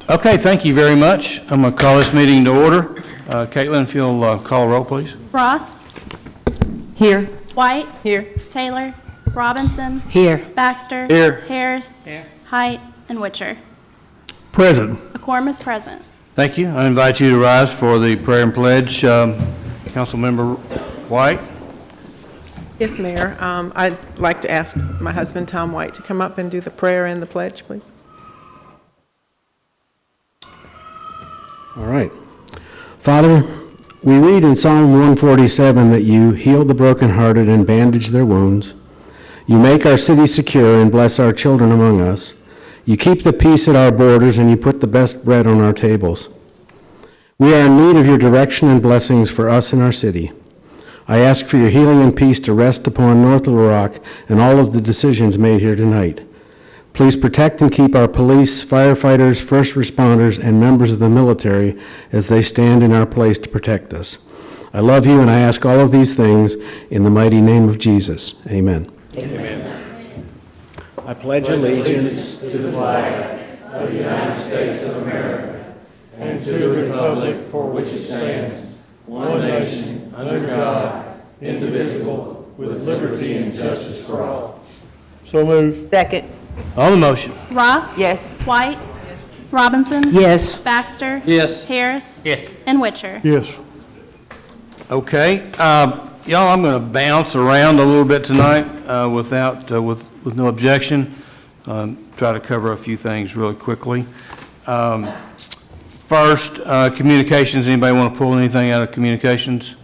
Okay, thank you very much. I'm going to call this meeting to order. Caitlin, if you'll call a roll, please. Ross? Here. White? Here. Taylor? Robinson? Here. Baxter? Here. Harris? Here. Height? And Witcher. Present. A quorum is present. Thank you. I invite you to rise for the prayer and pledge. Councilmember White? Yes, Mayor. I'd like to ask my husband, Tom White, to come up and do the prayer and the pledge, please. All right. Father, we read in Psalm 147 that you heal the brokenhearted and bandage their wounds. You make our city secure and bless our children among us. You keep the peace at our borders and you put the best bread on our tables. We are in need of your direction and blessings for us and our city. I ask for your healing and peace to rest upon North Little Rock and all of the decisions made here tonight. Please protect and keep our police, firefighters, first responders, and members of the military as they stand in our place to protect us. I love you, and I ask all of these things in the mighty name of Jesus. Amen. Amen. I pledge allegiance to the flag of the United States of America and to the republic for which it stands, one nation, under God, indivisible, with liberty and justice for all. So moved. Second. On the motion. Ross? Yes. White? Robinson? Yes. Baxter? Yes. Harris? Yes. And Witcher. Yes. Okay. Y'all, I'm going to bounce around a little bit tonight with no objection. Try to cover a few things really quickly. First, communications. Anybody want to pull anything out of communications?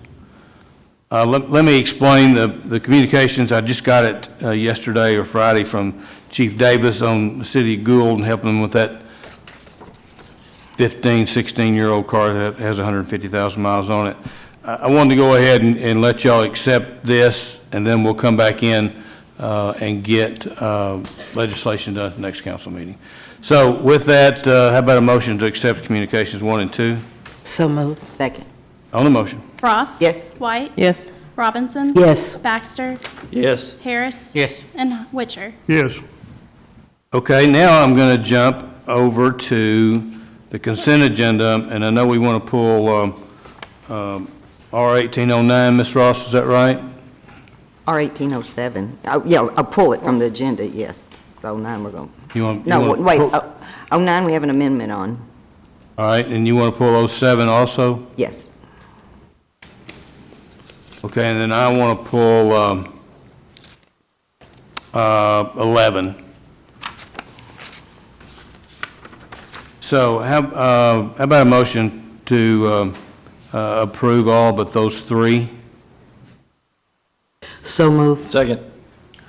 Let me explain the communications. I just got it yesterday or Friday from Chief Davis on the city of Gould and helping them with that 16-year-old car that has 150,000 miles on it. I wanted to go ahead and let y'all accept this, and then we'll come back in and get legislation done at the next council meeting. So with that, how about a motion to accept communications 1 and 2? So moved. Second. On the motion. Ross? Yes. White? Yes. Robinson? Yes. Baxter? Yes. Harris? Yes. And Witcher. Yes. Okay, now I'm going to jump over to the consent agenda, and I know we want to pull R1809, Ms. Ross, is that right? R1807. Oh, yeah, I'll pull it from the agenda, yes. 09 we're going. No, wait, 09 we have an amendment on. All right, and you want to pull 07 also? Yes. Okay, and then I want to pull 11. So how about a motion to approve all but those 3? So moved. Second.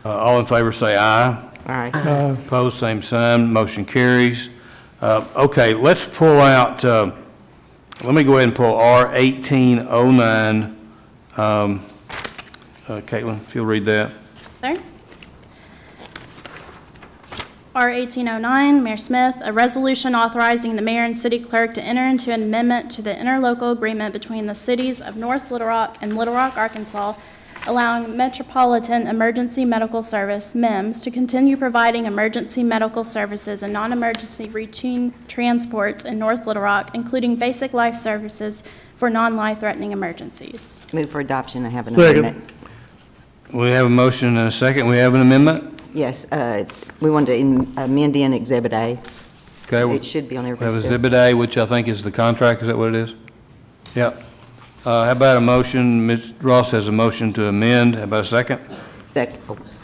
All in favor say aye. All right. Opposed, same sign. Motion carries. Okay, let's pull out, let me go ahead and pull R1809. Caitlin, if you'll read that. Sir? R1809, Mayor Smith, a resolution authorizing the mayor and city clerk to enter into an amendment to the interlocal agreement between the cities of North Little Rock and Little Rock, Arkansas, allowing Metropolitan Emergency Medical Service, MEMS, to continue providing emergency medical services and non-emergency routine transports in North Little Rock, including basic life services for non-life-threatening emergencies. Move for adoption. I have an Second. amendment. We have a motion and a second. We have an amendment? Yes, we want to amend in Exhibit A. Okay. It should be on We have everybody's desk. Exhibit A, which I think is the contract. Is that what it is? Yep. How about a motion? Ms. Ross has a motion to amend. How about a second? Second.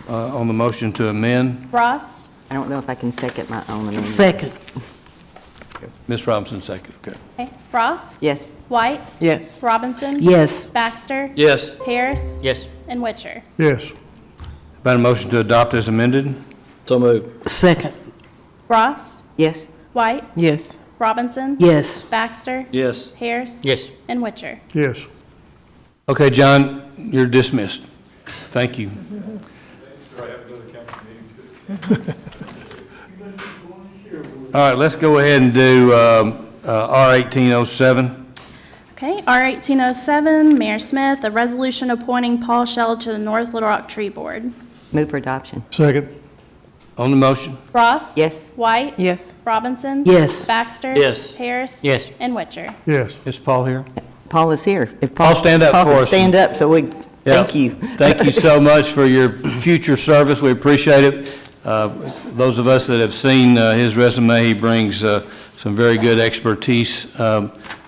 Oh, On the motion to amend, Ross? I don't know if I can second my own amendment. Second. Ms. Robinson, second. Okay. Okay. Ross? Yes. White? Yes. Robinson? Yes. Baxter? Yes. Harris? Yes. And Witcher. Yes. About a motion to adopt as amended? So moved. Second. Ross? Yes. White? Yes. Robinson? Yes. Baxter? Yes. Harris? Yes. And Witcher. Yes. Okay, John, you're dismissed. Thank you. All right, let's go ahead and do R1807. Okay, R1807, Mayor Smith, a resolution appointing Paul Shell to the North Little Rock Tree Board. Move for adoption. Second. On the motion? Ross? Yes. White? Yes. Robinson? Yes. Baxter? Yes. Harris? Yes. And Witcher. Yes. Is Paul here? Paul is here. If Paul, stand up Paul for could us. stand up, so we, thank you. Thank you so much for your future service. We appreciate it. Those of us that have seen his resume, he brings some very good expertise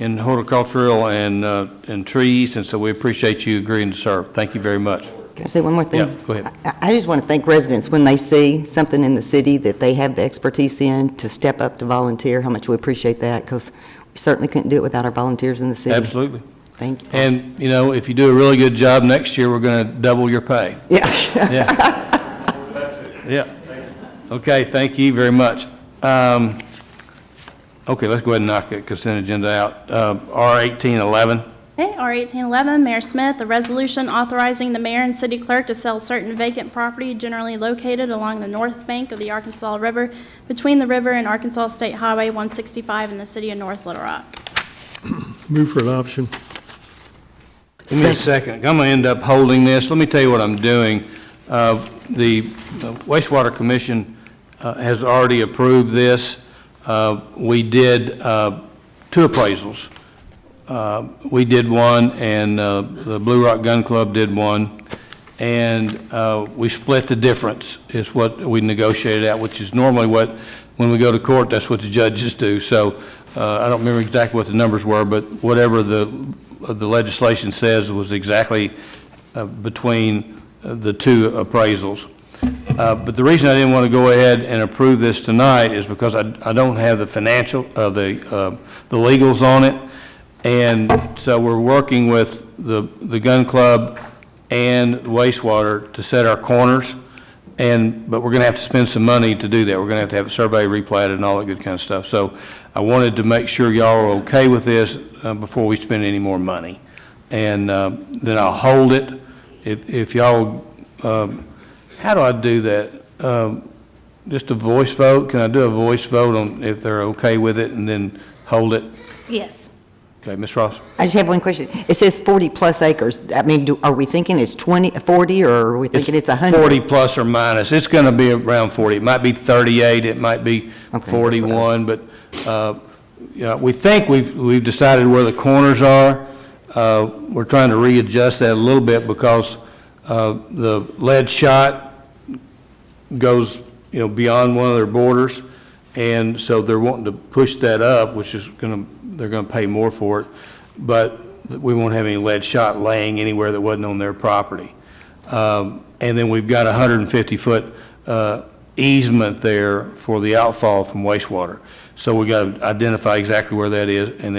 in horticultural and trees, and so we appreciate you agreeing to serve. Thank you very much. Can I say one more thing? Yeah, go ahead. I just want to thank residents when they see something in the city that they have the expertise in to step up to volunteer, how much we appreciate that, because we certainly couldn't do it without our volunteers in the city. Absolutely. Thank you. And, you know, if you do a really good job next year, we're going to double your pay. Yeah. Yeah. Yeah. Okay, thank you very much. Okay, let's go ahead and knock the consent agenda out. R-1811. Okay, R 1811, Mayor Smith, a resolution authorizing the mayor and city clerk to sell certain vacant property generally located along the north bank of the Arkansas River, between the river and Arkansas State Highway 165 in the city of North Little Rock. Move for adoption. Give me a second. I'm going to end up holding this. Let me tell you what I'm doing. The wastewater commission has already approved this. We did 2 appraisals. We did one, and the Blue Rock Gun Club did one, and we split the difference, is what we negotiated at, which is normally what, when we go to court, that's what the judges do. So I don't remember exactly what the numbers were, but whatever the legislation says was exactly between the 2 appraisals. But the reason I didn't want to go ahead and approve this tonight is because I don't have the financial, the legals on it. And so we're working with the gun club and wastewater to set our corners, but we're going to have to spend some money to do that. We're going to have a survey replatted and all that good kind of stuff. So I wanted to make sure y'all are okay with this before we spend any more money. And then I'll hold it. If y'all, how do I do that? Just a voice vote? Can I do a voice vote on if they're okay with it and then hold it? Yes. Okay, Ms. Ross? I just have one question. It says 40-plus acres. I mean, are we thinking it's 40, or are we thinking it's 100? 40 plus or minus. It's going to be around 40. It might be 38, it might be Okay, 41, but, we think we've decided where the corners are. We're trying to readjust that a little bit because the lead shot goes, beyond one of their borders, and so they're wanting to push that up, which is they're going to pay more for it, but we won't have any lead shot laying anywhere that wasn't on their property. And then we've got a 150-foot easement there for the outfall from wastewater. So we got to identify exactly where that is, and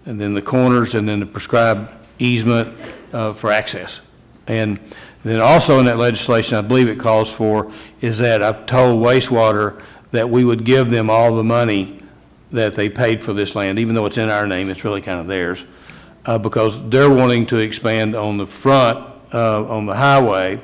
then the corners, and then the prescribed easement for access. And then also in that legislation, I believe it calls for, is that I've told wastewater that we would give them all the money that they paid for this land, even though it's in our name, it's really kind of theirs, because they're wanting to expand on the front, on the highway,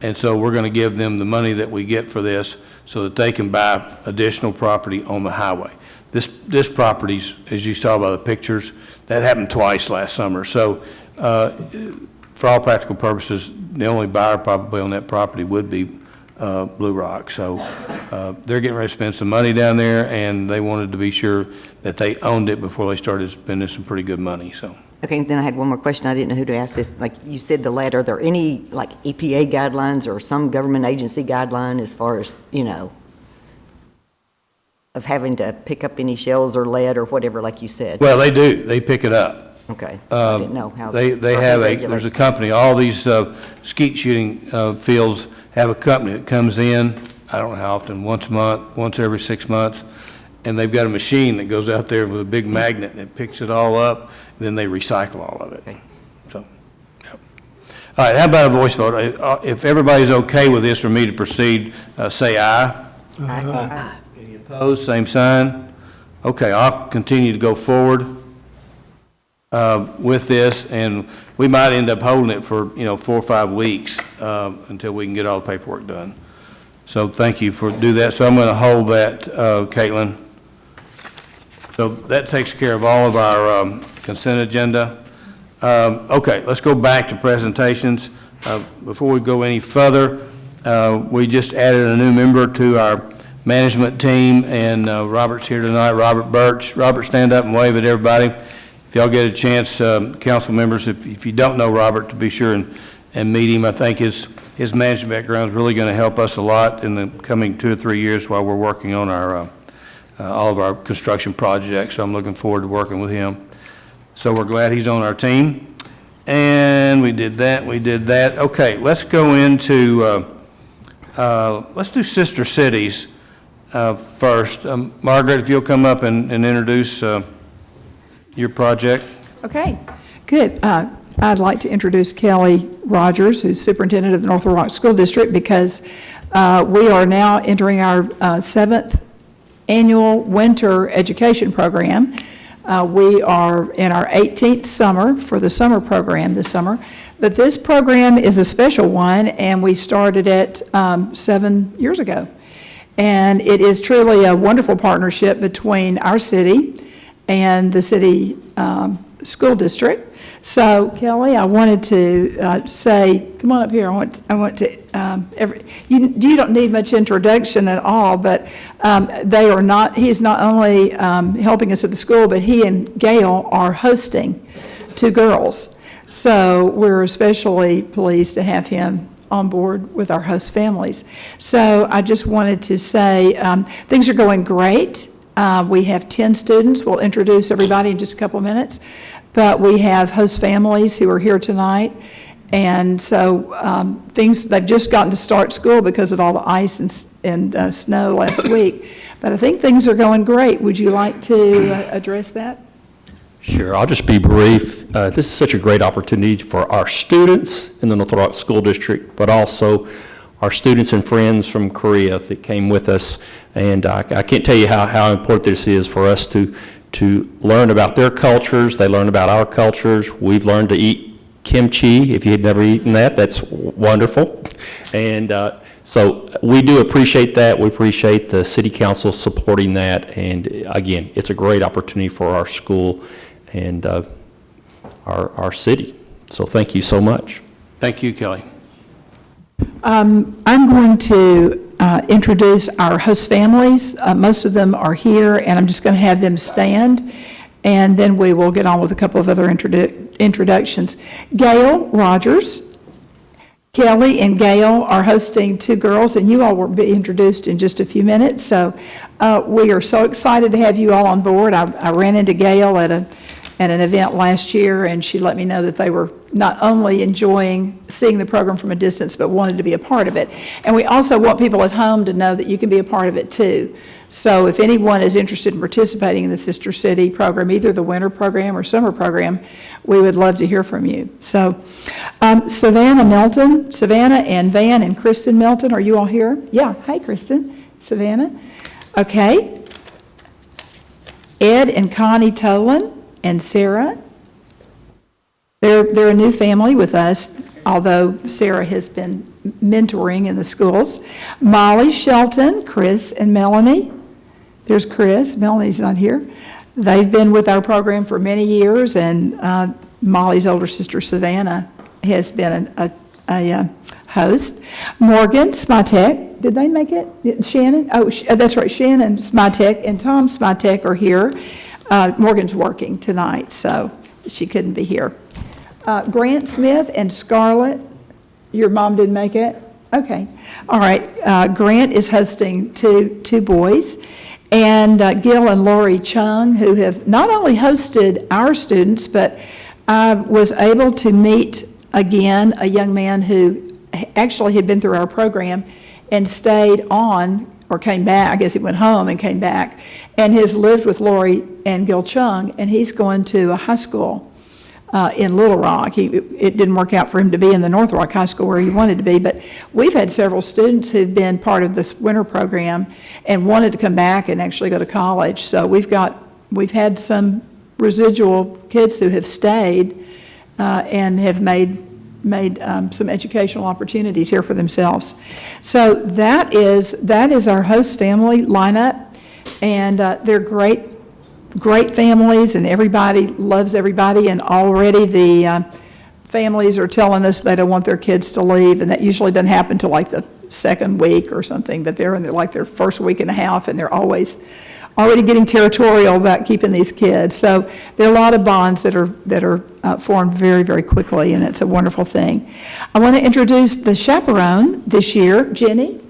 and so we're going to give them the money that we get for this so that they can buy additional property on the highway. This property's, as you saw by the pictures, that happened twice last summer. So for all practical purposes, the only buyer probably on that property would be Blue Rock. So they're getting ready to spend some money down there, and they wanted to be sure that they owned it before they started spending some pretty good money, so. Okay, then I had one more question. I didn't know who to ask this. Like you said, the lead, are there any, like, EPA guidelines or some government agency guideline as far as, of having to pick up any shells or lead or whatever, like you said? Well, they do. They pick it up. Okay, so I didn't know how. They have there's a company, all these skeet shooting fields have a company that comes in, I don't know how often, once a month, once every 6 months, and they've got a machine that goes out there with a big magnet that picks it all up, and then they recycle all of it. Okay. So, yep. All right, how about a voice vote? If everybody's okay with this for me to proceed, say aye. Aye. Any opposed, same sign. Okay, I'll continue to go forward with this, and we might end up holding it for, 4 or 5 weeks until we can get all the paperwork done. So thank you for do that. So I'm going to hold that, Caitlin. So that takes care of all of our consent agenda. Okay, let's go back to presentations. Before we go any further, We just added a new member to our management team, and Robert's here tonight, Robert Birch. Robert, stand up and wave at everybody. If y'all get a chance, council members, if you don't know Robert, to be sure and meet him. I think his management background is really going to help us a lot in the coming 2 or 3 years while we're working on our all of our construction projects. So I'm looking forward to working with him. So we're glad he's on our team. And we did that. Okay, let's go into, let's do sister cities first. Margaret, if you'll come up and introduce your project. Okay, good. I'd like to introduce Kelly Rogers, who's superintendent of the North Little Rock School District, because we are now entering our 7th annual winter education program. We are in our 18th summer for the summer program this summer, but this program is a special one, and we started it 7 years ago. And it is truly a wonderful partnership between our city and the city school district. So Kelly, I wanted to say, come on up here. I want to. You don't need much introduction at all, but they are not. He is not only helping us at the school, but he and Gail are hosting 2 girls. So we're especially pleased to have him on board with our host families. So I just wanted to say things are going great. We have 10 students. We'll introduce everybody in just a couple of minutes. But we have host families who are here tonight. And so they've just gotten to start school because of all the ice and snow last week. But I think things are going great. Would you like to address that? Sure, I'll just be brief. This is such a great opportunity for our students in the North Little Rock School District, but also our students and friends from Korea that came with us. And I can't tell you how important this is for us to learn about their cultures. They learn about our cultures. We've learned to eat kimchi. If you've never eaten that, that's wonderful. And so we do appreciate that. We appreciate the city council supporting that. And again, it's a great opportunity for our school and our city. So thank you so much. Thank you, Kelly. I'm going to introduce our host families. Most of them are here, and I'm just going to have them stand, and then we will get on with a couple of other introductions. Gail Rogers. Kelly and Gail are hosting 2 girls, and you all will be introduced in just a few minutes. So we are so excited to have you all on board. I ran into Gail at an event last year, and she let me know that they were not only enjoying seeing the program from a distance, but wanted to be a part of it. And we also want people at home to know that you can be a part of it too. So if anyone is interested in participating in the Sister City program, either the winter program or summer program, we would love to hear from you. So Savannah and Van and Kristen Melton, are you all here? Yeah, hi Kristen, Savannah. Okay. Ed and Connie Tolan and Sarah. They're a new family with us, although Sarah has been mentoring in the schools. Molly Shelton, Chris and Melanie. There's Chris, Melanie's not here. They've been with our program for many years, and Molly's older sister Savannah has been a host. Morgan Smatek, did they make it? Shannon? Oh, that's right, Shannon Smatek and Tom Smatek are here. Morgan's working tonight, so she couldn't be here. Grant Smith and Scarlett, your mom didn't make it? Okay. All right. Grant is hosting two boys. And Gil and Lori Chung, who have not only hosted our students, but I was able to meet again a young man who actually had been through our program and stayed on, or came back, I guess he went home and came back, and has lived with Lori and Gil Chung, and he's going to a high school in Little Rock. It didn't work out for him to be in the North Rock High School where he wanted to be, but we've had several students who've been part of this winter program and wanted to come back and actually go to college. So we've had some residual kids who have stayed and have made some educational opportunities here for themselves. So that is our host family lineup, and they're great families, and everybody loves everybody, and already the families are telling us they don't want their kids to leave, and that usually doesn't happen till like the second week or something, but they're in like their first week and a half, and they're always already getting territorial about keeping these kids. So there are a lot of bonds that are formed very, very quickly, and it's a wonderful thing. I want to introduce the chaperone this year, Jenny.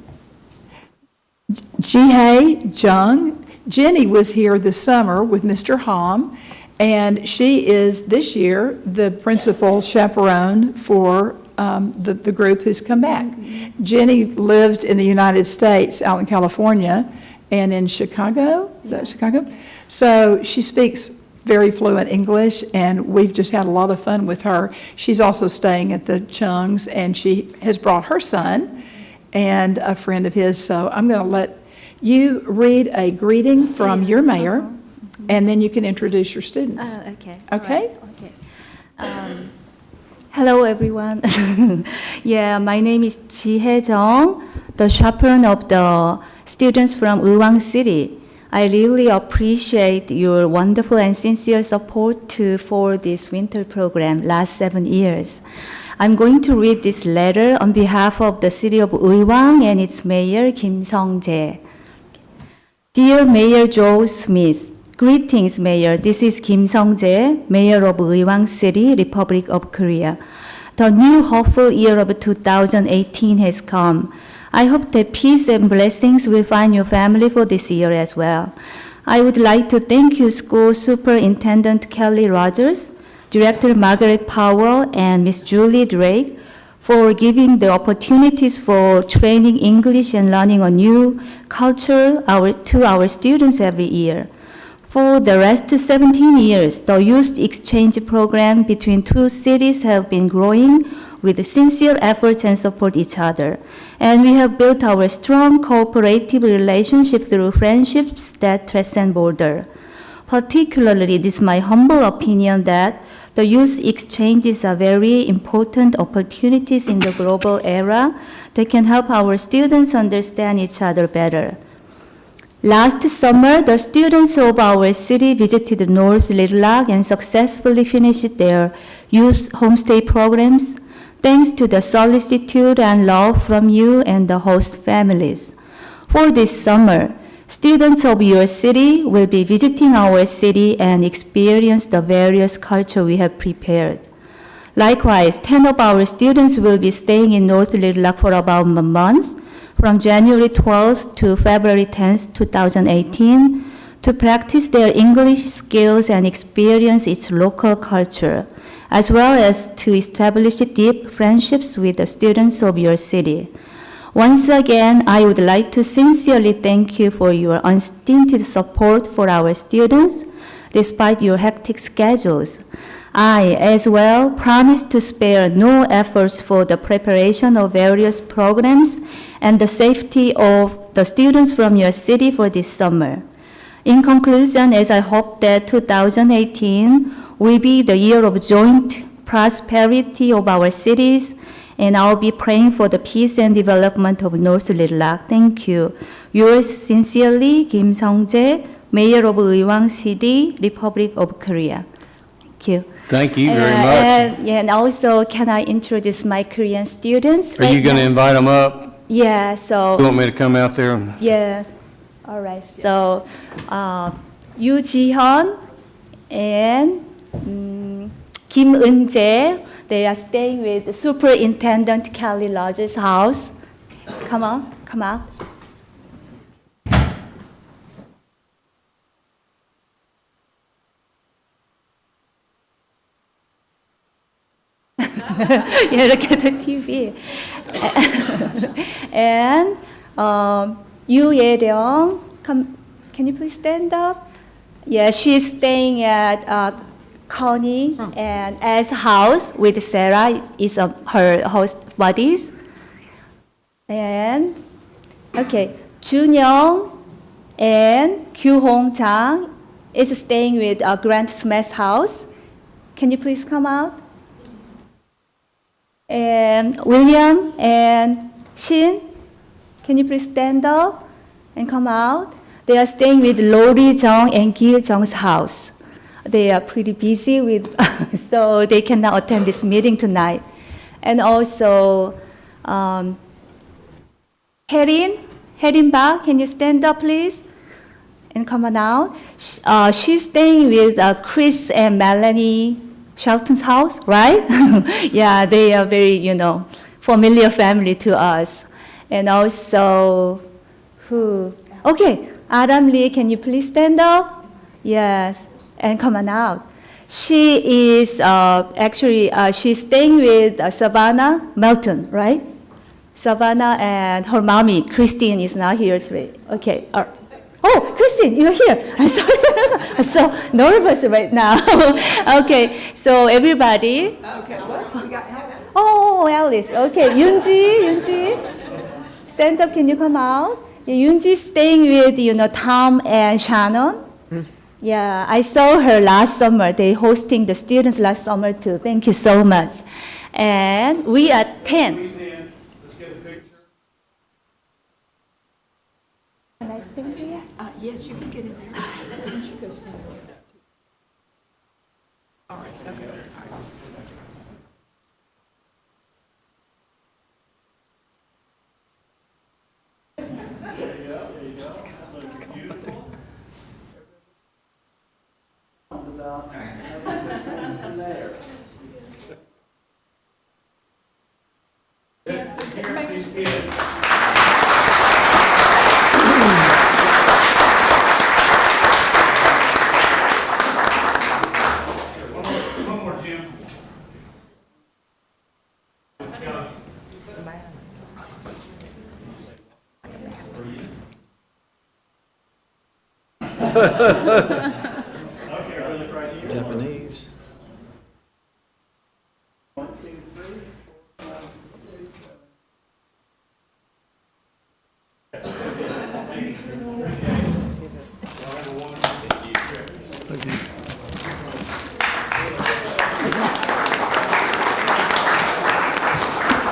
Jihei Jung. Jenny was here this summer with Mr. Hom, and she is this year the principal chaperone for the group who's come back. Jenny lived in the United States, out in California, and in Chicago. Is that Chicago? So she speaks very fluent English, and we've just had a lot of fun with her. She's also staying at the Chung's, and she has brought her son and a friend of his. So I'm going to let you read a greeting from your mayor, and then you can introduce your students. Okay. Okay? All right. Okay. Hello, everyone. Yeah, my name is Jihye Jung, the chaperone of the students from Uwang City. I really appreciate your wonderful and sincere support for this winter program last 7 years. I'm going to read this letter on behalf of the city of Uiwang and its mayor, Kim Sung-jae. Dear Mayor Joe Smith, greetings, Mayor. This is Kim Sung-jae, Mayor of Uiwang City, Republic of Korea. The new hopeful year of 2018 has come. I hope that peace and blessings will find your family for this year as well. I would like to thank you, School Superintendent Kelly Rogers, Director Margaret Powell, and Miss Julie Drake for giving the opportunities for training English and learning a new culture to our students every year. For the last 17 years, the youth exchange program between two cities have been growing with sincere efforts and support each other. And we have built our strong cooperative relationship through friendships that transcend border. Particularly, it is my humble opinion that the youth exchanges are very important opportunities in the global era that can help our students understand each other better. Last summer, the students of our city visited North Little Rock and successfully finished their youth homestay programs, thanks to the solicitude and love from you and the host families. For this summer, students of your city will be visiting our city and experience the various culture we have prepared. Likewise, 10 of our students will be staying in North Little Rock for about a month, from January 12th to February 10th, 2018, to practice their English skills and experience its local culture, as well as to establish deep friendships with the students of your city. Once again, I would like to sincerely thank you for your unstinted support for our students, despite your hectic schedules. I, as well, promise to spare no efforts for the preparation of various programs and the safety of the students from your city for this summer. In conclusion, as I hope that 2018 will be the year of joint prosperity of our cities, and I'll be praying for the peace and development of North Little Rock. Thank you. Yours sincerely, Kim Sung-jae, Mayor of Uiwang City, Republic of Korea. Thank you. Thank you very much. And also, can I introduce my Korean students? Are you going to invite them up? Yeah, so. You want me to come out there? Yes. All right. So, Yoo Ji-hyun and Kim Eun-jae, they are staying with Superintendent Kelly Rogers' house. Come on, come out. Yeah, look at the TV. And Yoo Ye-ryung, can you please stand up? Yeah, she's staying at Connie and Ed's house with Sarah is her host buddies. And okay, Junyoung and Kyu Hong Chang is staying with Grant Smith's house. Can you please come out? And William and Shin, can you please stand up and come out? They are staying with Lori Jung and Gil Jung's house. They are pretty busy with, so they cannot attend this meeting tonight. And also, Herin Ba, can you stand up, please? And come on out. She's staying with Chris and Melanie Shelton's house, right? Yeah, they are very, familiar family to us. And also, who? Okay, Adam Lee, can you please stand up? Yes, and come on out. She is she's staying with Savannah Melton, right? Savannah and her mommy, Christine, is not here today. Okay. Oh, Christine, you're here. I'm sorry. I'm so nervous right now. Okay, so everybody. Okay, what? Oh, Alice. Okay, Yunji. Stand up, can you come out? Yeah, Yunji staying with, Tom and Shannon. Yeah, I saw her last summer. They hosting the students last summer too. Thank you so much. And we are 10. Can I stand here? Yes, you can get in there. Why don't you go stand there? All right, okay. All right. Japanese.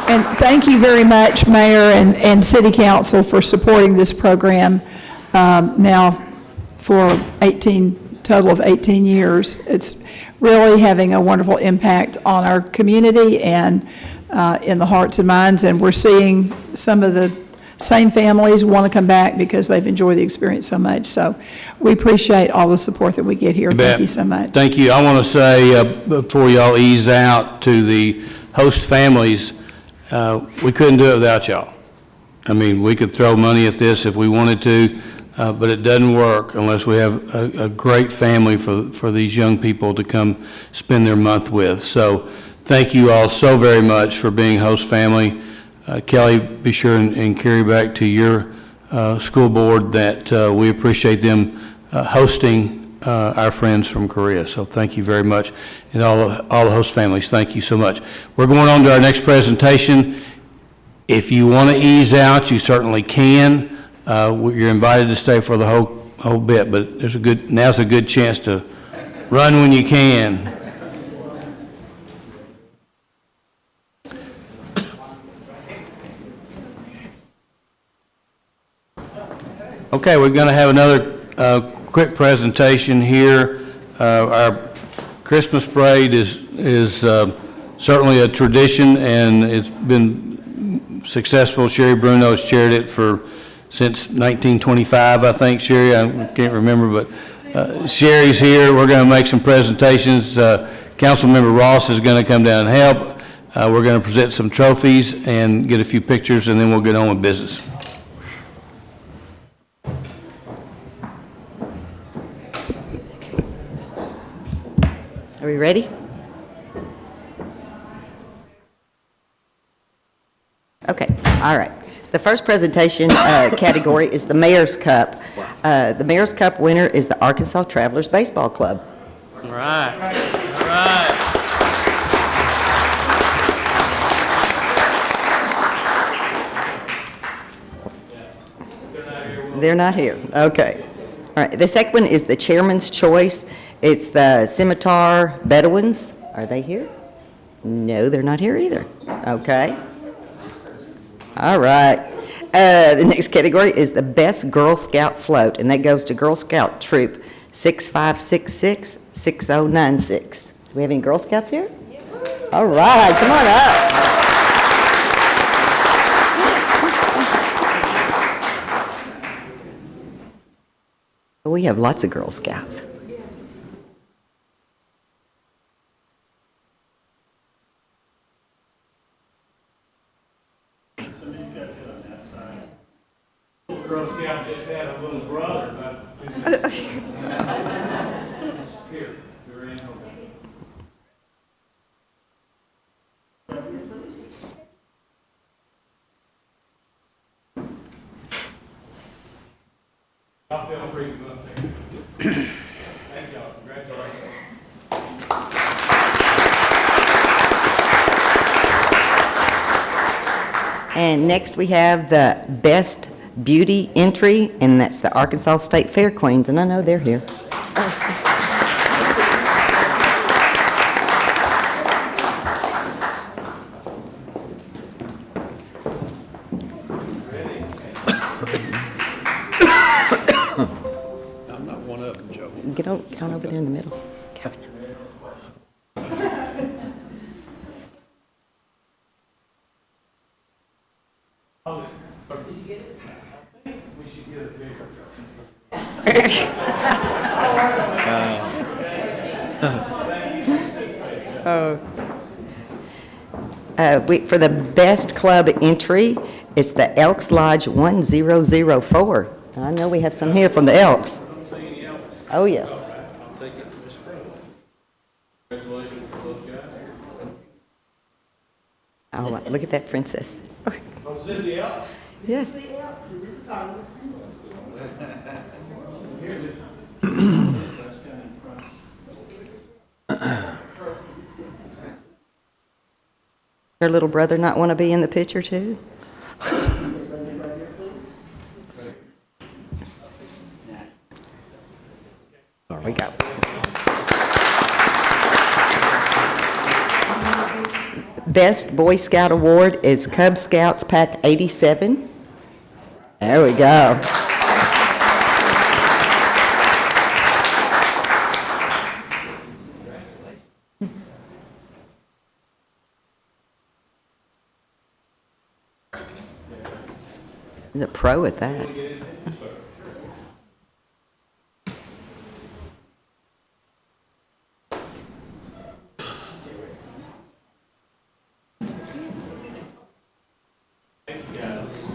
And thank you very much, Mayor and City Council, for supporting this program now for total of 18 years. It's really having a wonderful impact on our community and in the hearts and minds, and we're seeing some of the same families want to come back because they've enjoyed the experience so much. So we appreciate all the support that we get here. Thank you so much. Thank you. I want to say, before y'all ease out, to the host families, we couldn't do it without y'all. I mean, we could throw money at this if we wanted to, but it doesn't work unless we have a great family for these young people to come spend their month with. So thank you all so very much for being host family. Kelly, be sure and carry back to your school board that we appreciate them hosting our friends from Korea. So thank you very much. And all the host families, thank you so much. We're going on to our next presentation. If you want to ease out, you certainly can. You're invited to stay for the whole bit, but now's a good chance to run when you can. Okay, we're going to have another quick presentation here. Our Christmas parade is certainly a tradition, and it's been successful. Sherry Bruno has chaired it since 1925, I think. Sherry, I can't remember, but Sherry's here. We're going to make some presentations. Councilmember Ross is going to come down and help. We're going to present some trophies and get a few pictures, and then we'll get on with business. Are we ready? Okay, all right. The first presentation category is the Mayor's Cup. The Mayor's Cup winner is the Arkansas Travelers Baseball Club. All right, all right. They're not here, okay. All right, the second one is the Chairman's Choice. It's the Scimitar Bedouins. Are they here? No, they're not here either. Okay. All right. The next category is the Best Girl Scout Float, and that goes to Girl Scout Troop 6566-6096. Do we have any Girl Scouts here? All right, come on up. We have lots of Girl Scouts. Girl Scout just had a little brother, Here, you're in. I'll feel free to go up there. Thank y'all, congratulations. And next, we have the Best Beauty entry, and that's the Arkansas State Fair Queens, and I know they're here. I'm not one of them, Joe. Get on over there in the middle. Kevin. For the best club entry, it's the Elks Lodge 1004. I know we have some here from the Elks. Oh, yes. Oh, look at that princess. Was this the Elks? Yes. Her little brother not want to be in the picture, too? There we go. Best Boy Scout Award is Cub Scouts Pack 87. There we go. He's a pro at that.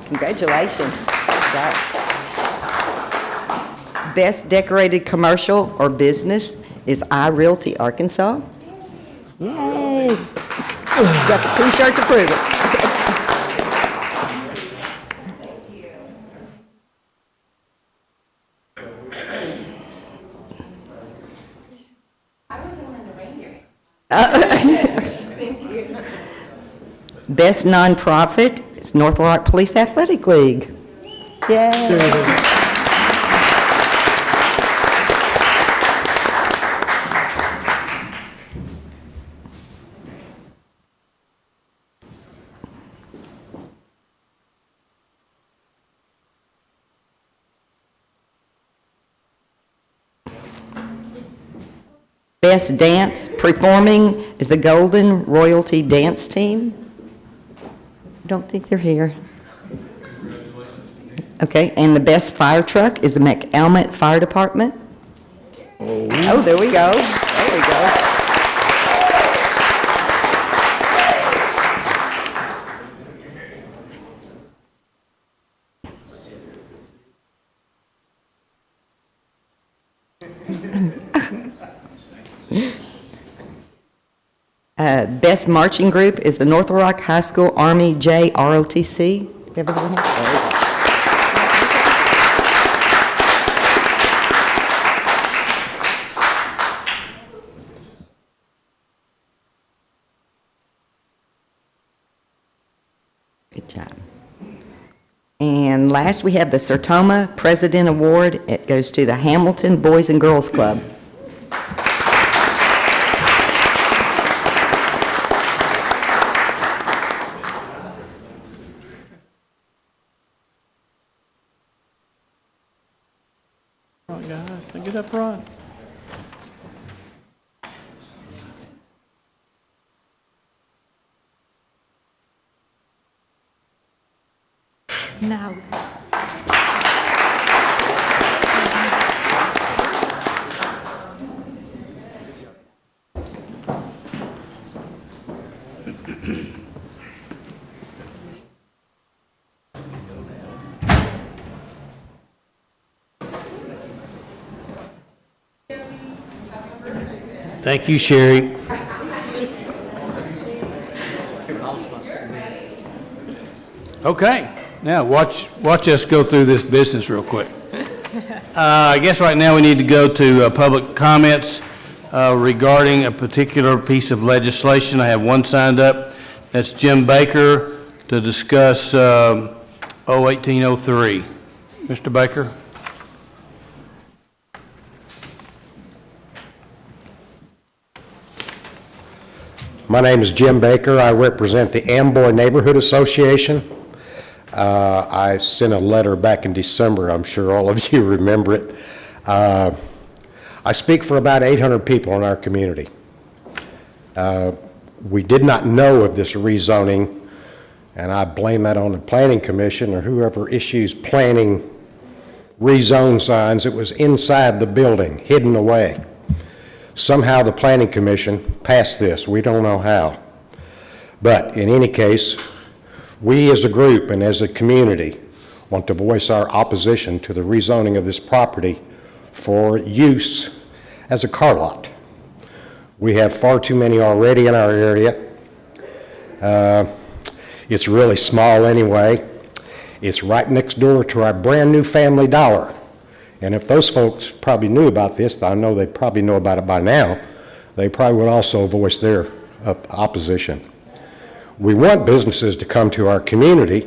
Congratulations. Good job. Best decorated commercial or business is iRealty Arkansas. Yay. Got the t-shirt to prove it. Best nonprofit is North Little Rock Police Athletic League. Yay. Best dance performing is the Golden Royalty Dance Team. Don't think they're here. Okay, and the best fire truck is the McAlmont Fire Department. Oh, there we go. There we go. Best marching group is the North Little Rock High School Army J ROTC. We have everyone here? There we go. Good job. And last, we have the Sertoma President Award. It goes to the Hamilton Boys and Girls Club. All right, guys, now get up front. Now. Thank you, Sherry. Okay, now watch us go through this business real quick. I guess right now we need to go to public comments regarding a particular piece of legislation. I have one signed up. That's Jim Baker to discuss 01803. Mr. Baker? My name is Jim Baker. I represent the Amboy Neighborhood Association. I sent a letter back in December. I'm sure all of you remember it. I speak for about 800 people in our community. We did not know of this rezoning, and I blame that on the Planning Commission or whoever issues planning rezone signs. It was inside the building, hidden away. Somehow the Planning Commission passed this. We don't know how. But in any case, we as a group and as a community want to voice our opposition to the rezoning of this property for use as a car lot. We have far too many already in our area. It's really small anyway. It's right next door to our brand-new Family Dollar. And if those folks probably knew about this, I know they probably know about it by now, they probably would also voice their opposition. We want businesses to come to our community,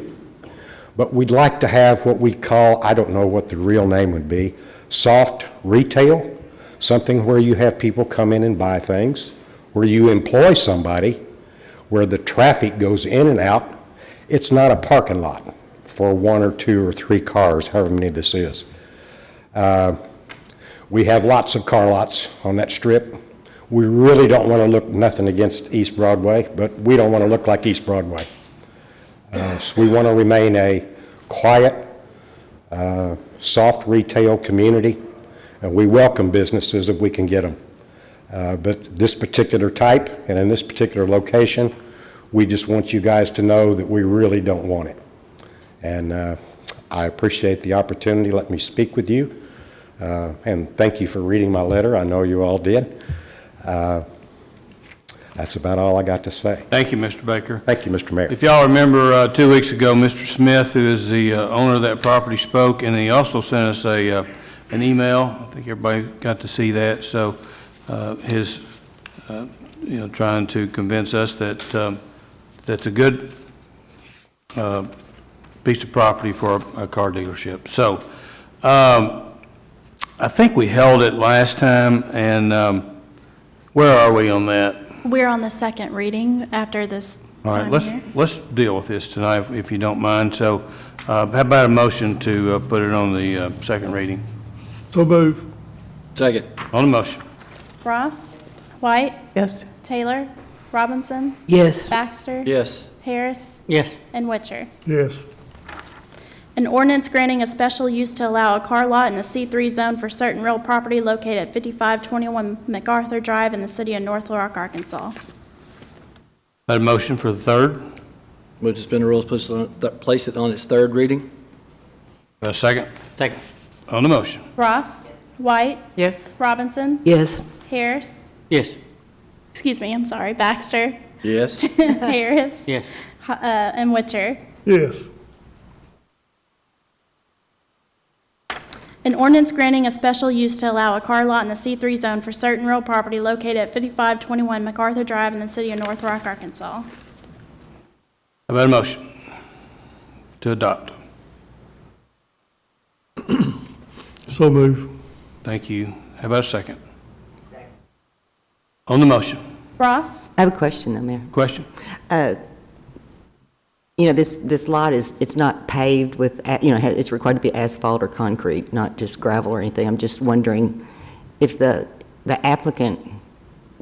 but we'd like to have what we call, I don't know what the real name would be, soft retail, something where you have people come in and buy things, where you employ somebody, where the traffic goes in and out. It's not a parking lot for 1 or 2 or 3 cars, however many this is. We have lots of car lots on that strip. We really don't want to look, nothing against East Broadway, but we don't want to look like East Broadway. So we want to remain a quiet, soft retail community, and we welcome businesses if we can get them. But this particular type and in this particular location, we just want you guys to know that we really don't want it. And I appreciate the opportunity. Let me speak with you. And thank you for reading my letter. I know you all did. That's about all I got to say. Thank you, Mr. Baker. Thank you, Mr. Mayor. If y'all remember, 2 weeks ago, Mr. Smith, who is the owner of that property, spoke, and he also sent us an email. I think everybody got to see that. So his, trying to convince us that that's a good piece of property for a car dealership. So I think we held it last time, and where are we on that? We're on the second reading after this All time right, here. let's deal with this tonight, if you don't mind. So how about a motion to put it on the second reading? So move. Second. On the motion. Ross? White? Yes. Taylor? Robinson? Yes. Baxter? Yes. Harris? Yes. And Witcher. Yes. An ordinance granting a special use to allow a car lot in the C3 zone for certain real property located at 5521 MacArthur Drive in the city of North Little Rock, Arkansas. Got a motion for the third? Move to suspend the rules, place it on its third reading. Got a second? Second. On the motion. Ross? White? Yes. Robinson? Yes. Harris? Yes. Excuse me, I'm sorry, Baxter? Yes. Harris? Yes. And Witcher. Yes. An ordinance granting a special use to allow a car lot in the C3 zone for certain real property located at 5521 MacArthur Drive in the city of North Rock, Arkansas. How about a motion to adopt? So move. Thank you. How about a second? On the motion. Ross? I have a question, though, Mayor. Question? This lot it's not paved with, it's required to be asphalt or concrete, not just gravel or anything. I'm just wondering if the applicant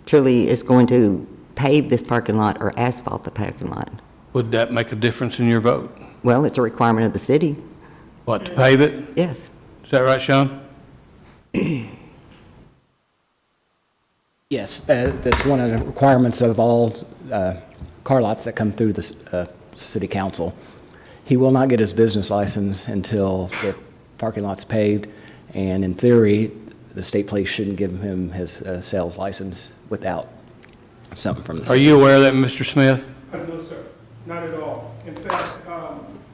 truly is going to pave this parking lot or asphalt the parking lot. Would that make a difference in your vote? Well, it's a requirement of the city, What, to pave it? yes. Is that right, Sean? Yes, that's one of the requirements of all car lots that come through the city council. He will not get his business license until the parking lot's paved, and in theory, the state police shouldn't give him his sales license without something from the Are city. you aware of that, Mr. Smith? No, sir, not at all. In fact,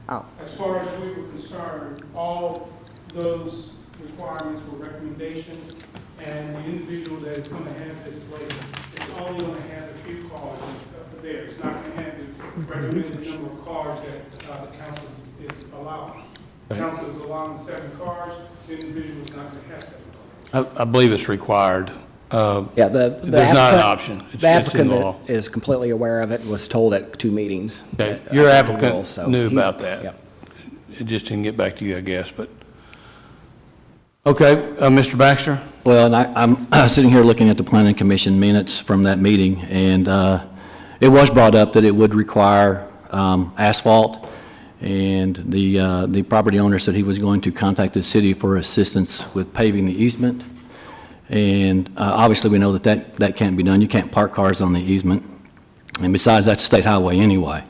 Oh. as far as we were concerned, all those requirements were recommendations, and the individual that is going to have this place is only going to have a few cars there. It's not going to have the recommended number of cars that the council is allowing. The council is allowing 7 cars, the individual is not going to have 7 cars. I believe it's required. Yeah, There's not an option. It's- The it's in the law. applicant is completely aware of it, was told at 2 meetings. Okay, that- your about the applicant rules, so knew he's- about that. Yep. It just didn't get back to you, I guess, but. Okay, Mr. Baxter? Well, and I'm sitting here looking at the planning commission minutes from that meeting, and it was brought up that it would require asphalt, and the property owner said he was going to contact the city for assistance with paving the easement. And obviously, we know that that can't be done. You can't park cars on the easement. And besides, that's a state highway anyway.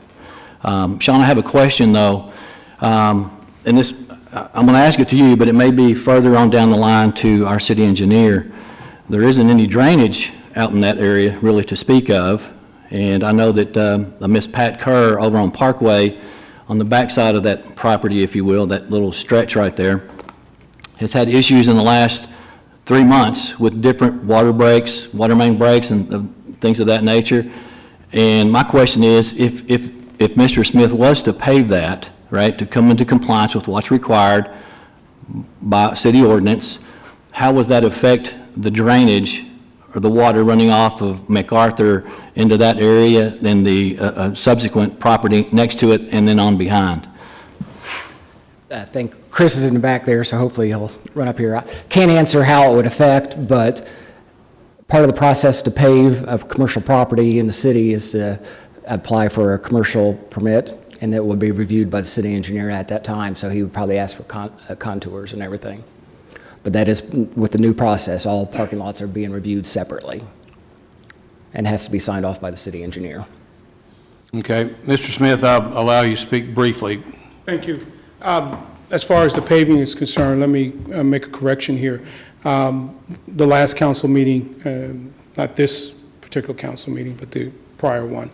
Sean, I have a question, though. And this, I'm going to ask it to you, but it may be further on down the line to our city engineer. There isn't any drainage out in that area really to speak of. And I know that Miss Pat Kerr over on Parkway, on the backside of that property, if you will, that little stretch right there, has had issues in the last 3 months with different water breaks, water main breaks, and things of that nature. And my question is, if Mr. Smith was to pave that, right, to come into compliance with what's required by city ordinance, how would that affect the drainage or the water running off of MacArthur into that area and the subsequent property next to it and then on behind? I think Chris is in the back there, so hopefully he'll run up here. I can't answer how it would affect, but part of the process to pave a commercial property in the city is to apply for a commercial permit, and that would be reviewed by the city engineer at that time, so he would probably ask for contours and everything. But that is, with the new process, all parking lots are being reviewed separately and has to be signed off by the city engineer. Okay, Mr. Smith, I'll allow you to speak briefly. Thank you. As far as the paving is concerned, let me make a correction here. The last council meeting, not this particular council meeting, but the prior one,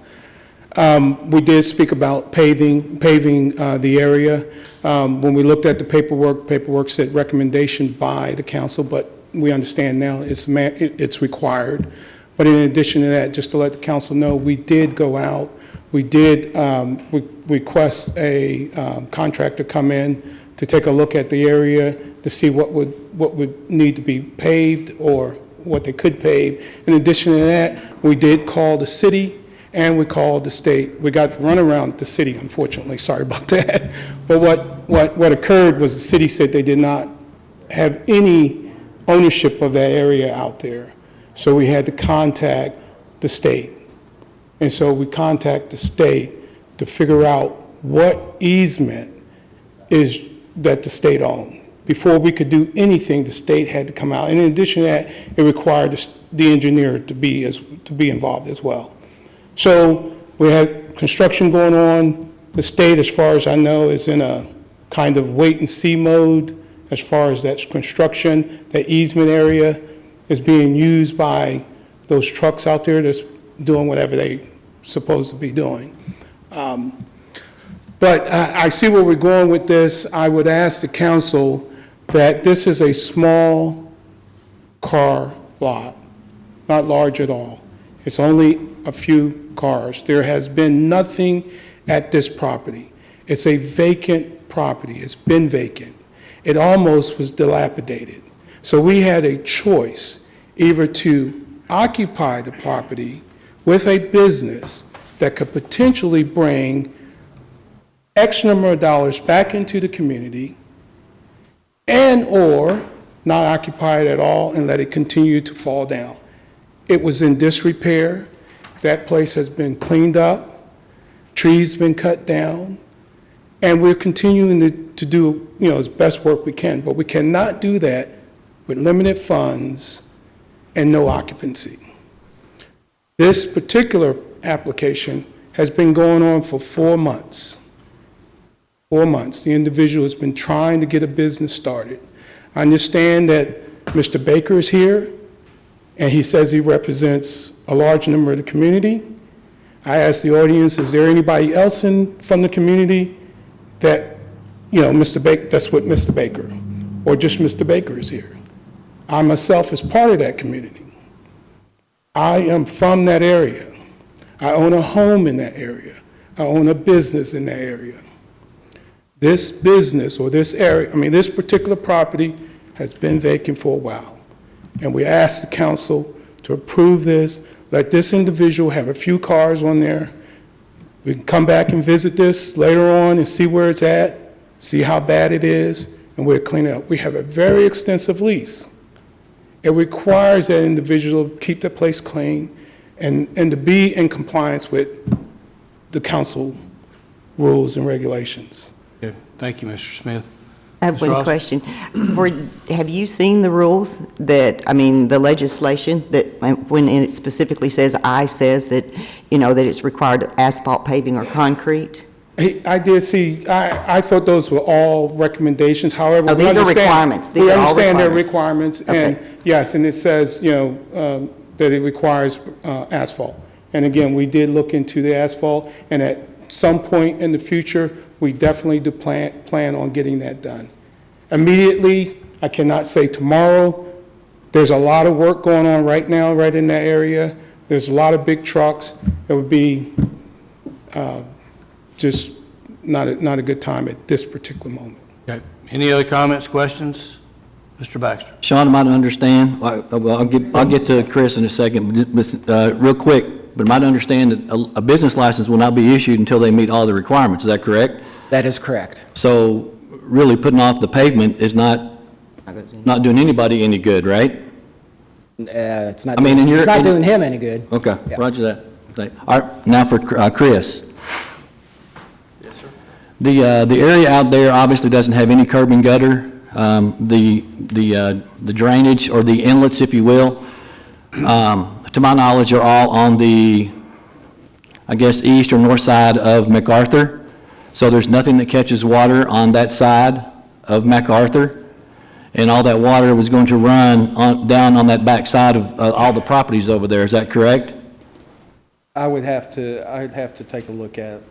we did speak about paving the area. When we looked at the paperwork said recommendation by the council, but we understand now it's required. But in addition to that, just to let the council know, we did go out. We did request a contractor come in to take a look at the area to see what would need to be paved or what they could pave. In addition to that, we did call the city and we called the state. We got run around the city, unfortunately. Sorry about that. But what occurred was the city said they did not have any ownership of that area out there. So we had to contact the state. And so we contact the state to figure out what easement is that the state owned. Before we could do anything, the state had to come out. And in addition to that, it required the engineer to be involved as well. So we had construction going on. The state, as far as I know, is in a kind of wait-and-see mode as far as that construction. The easement area is being used by those trucks out there that's doing whatever they supposed to be doing. But I see where we're going with this. I would ask the council that this is a small car lot, not large at all. It's only a few cars. There has been nothing at this property. It's a vacant property. It's been vacant. It almost was dilapidated. So we had a choice either to occupy the property with a business that could potentially bring X number of dollars back into the community, and or not occupy it at all and let it continue to fall down. It was in disrepair. That place has been cleaned up, trees been cut down, and we're continuing to do, as best work we can, but we cannot do that with limited funds and no occupancy. This particular application has been going on for 4 months. 4 months. The individual has been trying to get a business started. I understand that Mr. Baker is here, and he says he represents a large number of the community. I asked the audience, is there anybody else from the community that, Mr. Baker, that's with Mr. Baker, or just Mr. Baker is here? I myself is part of that community. I am from that area. I own a home in that area. I own a business in that area. This business or this area, this particular property has been vacant for a while. And we asked the council to approve this, let this individual have a few cars on there. We can come back and visit this later on and see where it's at, see how bad it is, and we'll clean it up. We have a very extensive lease. It requires that individual to keep the place clean and to be in compliance with the council rules and regulations. Okay. Thank you, Mr. Smith. I have Ms. one Ross? question. Have you seen the rules that, the legislation that, when it specifically says, says that, that it's required asphalt paving or concrete? I did see, I thought those were all recommendations, however. Oh, we these are understand- requirements. These We are all understand their requirements. requirements, and yes, and it says, that it requires asphalt. And again, we did look into the asphalt, and at some point in the future, we definitely do plan on getting that done. Immediately, I cannot say tomorrow. There's a lot of work going on right now, right in that area. There's a lot of big trucks. It would be just not a good time at this particular moment. Okay. Any other comments, questions? Mr. Baxter? Sean, am I to understand, well, I'll get to Chris in a second, but real quick, but am I to understand that a business license will not be issued until they meet all the requirements, is that correct? That is correct. So really putting off the pavement is not doing anybody any good, right? It's not, I mean, it's not doing him any good. Okay, Yeah. roger that. Okay. All right, now for Chris. Yes, sir. The area out there obviously doesn't have any curb and gutter. The drainage or the inlets, if you will, to my knowledge, are all on the, I guess, east or north side of MacArthur. So there's nothing that catches water on that side of MacArthur. And all that water was going to run down on that back side of all the properties over there. Is that correct? I'd have to take a look at it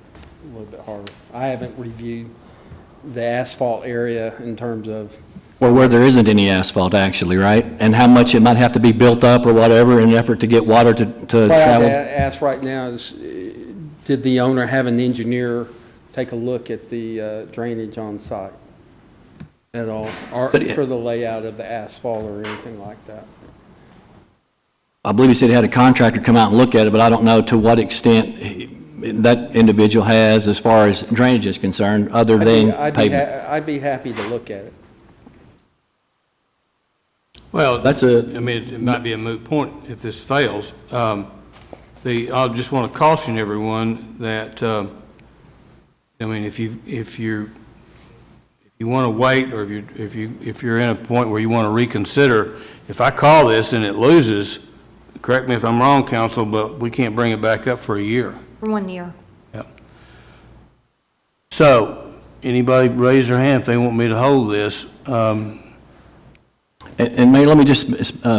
a little bit harder. I haven't reviewed the asphalt area in terms of, Or where there isn't any asphalt, actually, right? And how much it might have to be built up or whatever in an effort to get water to what I'd travel? ask right now is, did the owner have an engineer take a look at the drainage on site at all? Or But it- for the layout of the asphalt or anything like that? I believe he said he had a contractor come out and look at it, but I don't know to what extent that individual has as far as drainage is concerned, other than pavement. I'd be happy to look at it. Well, That's it might be a moot point if this fails. I just want to caution everyone that, if you want to wait, or if you're in a point where you want to reconsider, if I call this and it loses, correct me if I'm wrong, council, but we can't bring it back up for a year. For 1 year. Yeah. So, anybody raise their hand if they want me to hold this? And Mayor, let me just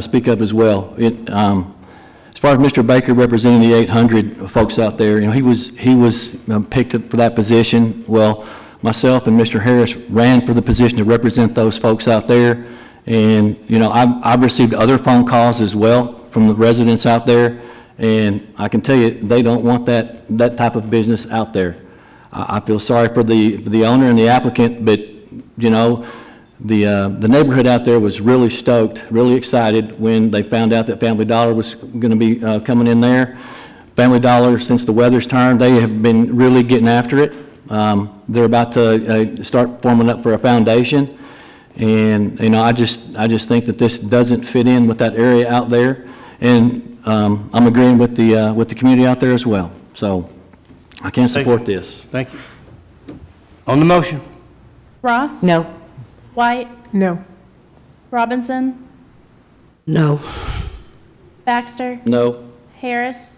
speak up as well. As far as Mr. Baker representing the 800 folks out there, he was picked up for that position. Well, myself and Mr. Harris ran for the position to represent those folks out there. And, I've received other phone calls as well from the residents out there. And I can tell you, they don't want that type of business out there. I feel sorry for the owner and the applicant, but, the neighborhood out there was really stoked, really excited when they found out that Family Dollar was going to be coming in there. Family Dollar, since the weather's turned, they have been really getting after it. They're about to start forming up for a foundation. And, I just think that this doesn't fit in with that area out there. And I'm agreeing with the community out there as well. So I can't support this. Thank you. On the motion? Ross? No. White? No. Robinson? No. Baxter? No. Harris?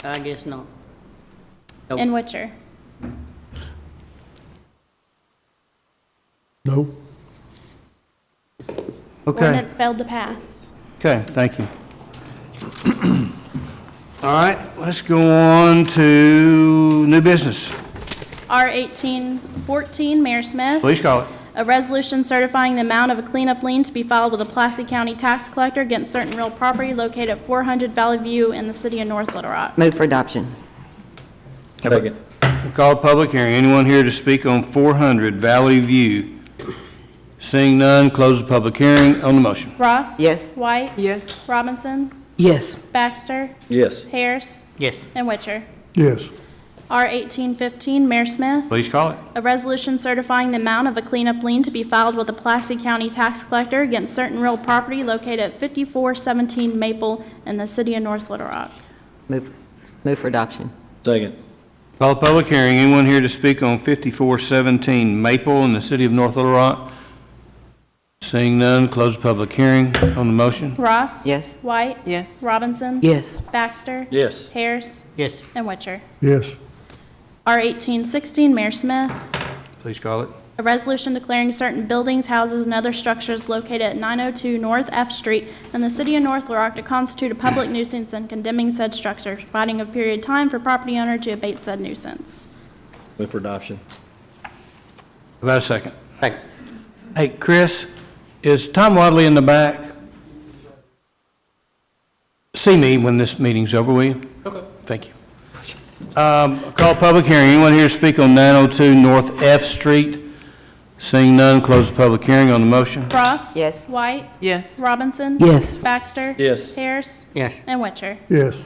I guess not. And Witcher? No. Okay. Ordinance failed to pass. Okay, thank you. All right, let's go on to new business. R 1814, Mayor Smith. Please call it. A resolution certifying the amount of a cleanup lien to be filed with the Pulaski County Tax Collector against certain real property located at 400 Valley View in the city of North Little Rock. Move for adoption. Second. We'll call a public hearing. Anyone here to speak on 400 Valley View? Seeing none, close the public hearing on the motion. Ross? Yes. White? Yes. Robinson? Yes. Baxter? Yes. Harris? Yes. And Witcher. Yes. R 1815, Mayor Smith. Please call it. A resolution certifying the amount of a cleanup lien to be filed with the Pulaski County Tax Collector against certain real property located at 5417 Maple in the city of North Little Rock. Move for adoption. Second. Call a public hearing. Anyone here to speak on 5417 Maple in the city of North Little Rock? Seeing none, close the public hearing on the motion. Ross? Yes. White? Yes. Robinson? Yes. Baxter? Yes. Harris? Yes. And Witcher. Yes. R 1816, Mayor Smith. Please call it. A resolution declaring certain buildings, houses, and other structures located at 902 North F Street in the city of North Little Rock to constitute a public nuisance and condemning said structure, providing a period of time for property owner to abate said nuisance. Move for adoption. About a second. Hey, Chris, is Tom Wadley in the back? See me when this meeting's over, will you? Okay. Thank you. Call a public hearing. Anyone here to speak on 902 North F Street? Seeing none, close the public hearing on the motion. Ross? Yes. White? Yes. Robinson? Yes. Baxter? Yes. Harris? Yes. And Witcher. Yes.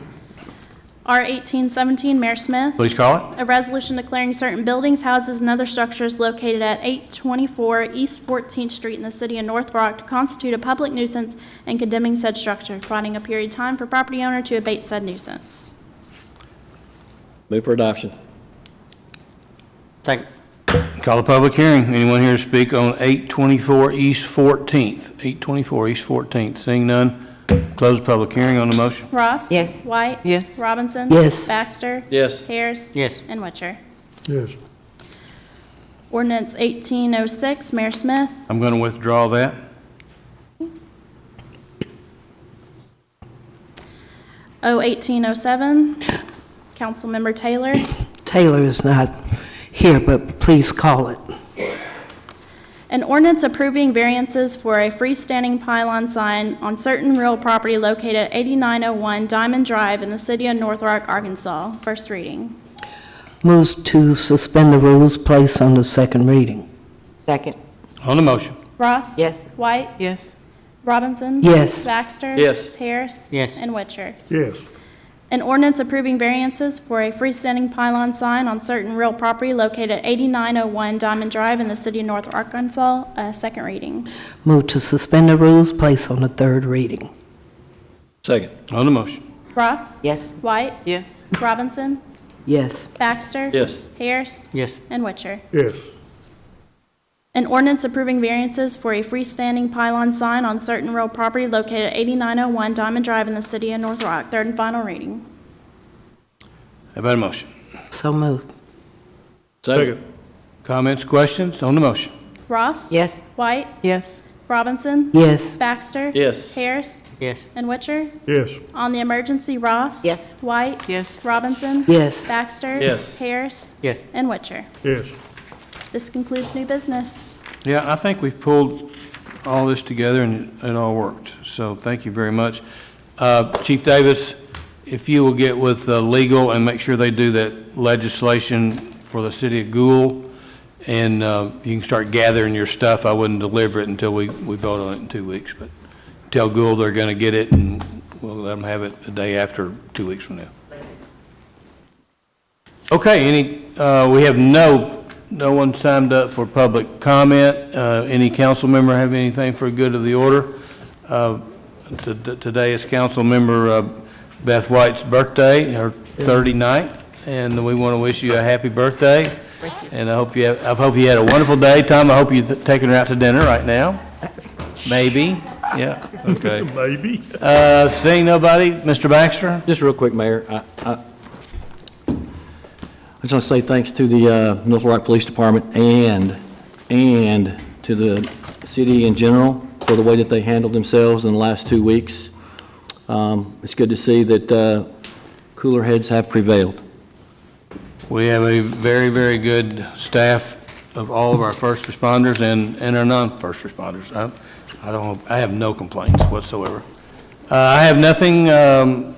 R 1817, Mayor Smith. Please call it. A resolution declaring certain buildings, houses, and other structures located at 824 East 14th Street in the city of North Rock to constitute a public nuisance and condemning said structure, providing a period of time for property owner to abate said nuisance. Move for adoption. Second. Call a public hearing. Anyone here to speak on 824 East 14th? 824 East 14th. Seeing none, close the public hearing on the motion. Ross? Yes. White? Yes. Robinson? Yes. Baxter? Yes. Harris? Yes. And Witcher. Yes. Ordinance 1806, Mayor Smith. I'm going to withdraw that. O 1807, Councilmember Taylor. Taylor is not here, but please call it. An ordinance approving variances for a freestanding pylon sign on certain real property located at 8901 Diamond Drive in the city of North Rock, Arkansas. First reading. Moves to suspend the rules, place on the second reading. Second. On the motion. Ross? Yes. White? Yes. Robinson? Yes. Baxter? Yes. Harris? Yes. And Witcher. Yes. An ordinance approving variances for a freestanding pylon sign on certain real property located at 8901 Diamond Drive in the city of North Arkansas. Second reading. Move to suspend the rules, place on the third reading. Second. On the motion. Ross? Yes. White? Yes. Robinson? Yes. Baxter? Yes. Harris? Yes. And Witcher. Yes. An ordinance approving variances for a freestanding pylon sign on certain real property located at 8901 Diamond Drive in the city of North Rock. Third and final reading. How about a motion? So moved. Second. Comments, questions on the motion? Ross? Yes. White? Yes. Robinson? Yes. Baxter? Yes. Harris? Yes. And Witcher? Yes. On the emergency, Ross? Yes. White? Yes. Robinson? Yes. Baxter? Yes. Harris? Yes. And Witcher. Yes. This concludes new business. Yeah, I think we've pulled all this together and it all worked. So thank you very much. Chief Davis, if you will get with legal and make sure they do that legislation for the city of Gould, and you can start gathering your stuff. I wouldn't deliver it until we vote on it in 2 weeks, but tell Gould they're going to get it, and we'll let them have it a day after 2 weeks from now. Okay, we have no one signed up for public comment. Any council member have anything for good of the order? Today is council member Beth White's birthday, her 39th, and we want to wish you a happy birthday. And I hope you had a wonderful day. Tom, I hope you're taking her out to dinner right now. Maybe. Yeah. Okay. Maybe. Seeing nobody, Mr. Baxter. Just real quick, Mayor, I just want to say thanks to the North Rock Police Department and to the city in general for the way that they handled themselves in the last 2 weeks. It's good to see that cooler heads have prevailed. We have a very, very good staff of all of our first responders and our non-first responders. I have no complaints whatsoever. I have nothing, how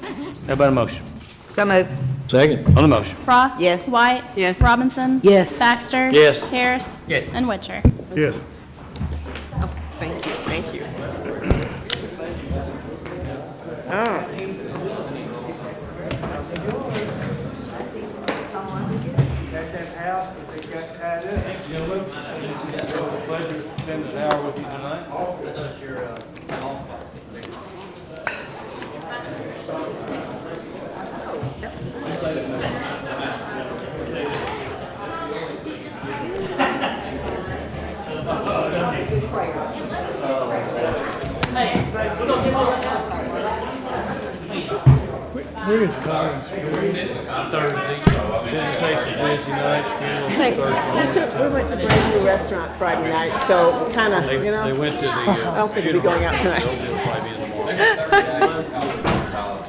about a motion? So moved. Second. On the motion. Ross? Yes. White? Yes. Robinson? Yes. Baxter? Yes. Harris? Yes. And Witcher? Yes. Thank you, thank you. Oh. Pleasure to spend an hour with you tonight. When is Collins? Thursday. Visitation Wednesday night, funeral Hey, Thursday. we went to Brand New Restaurant Friday night, so kind of, you They know, went to the. I don't think we'll be going out tonight. They'll probably be in the morning.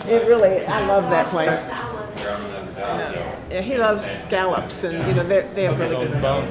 It really, I love that place. Yeah, he loves scallops, and, you know, they have really good.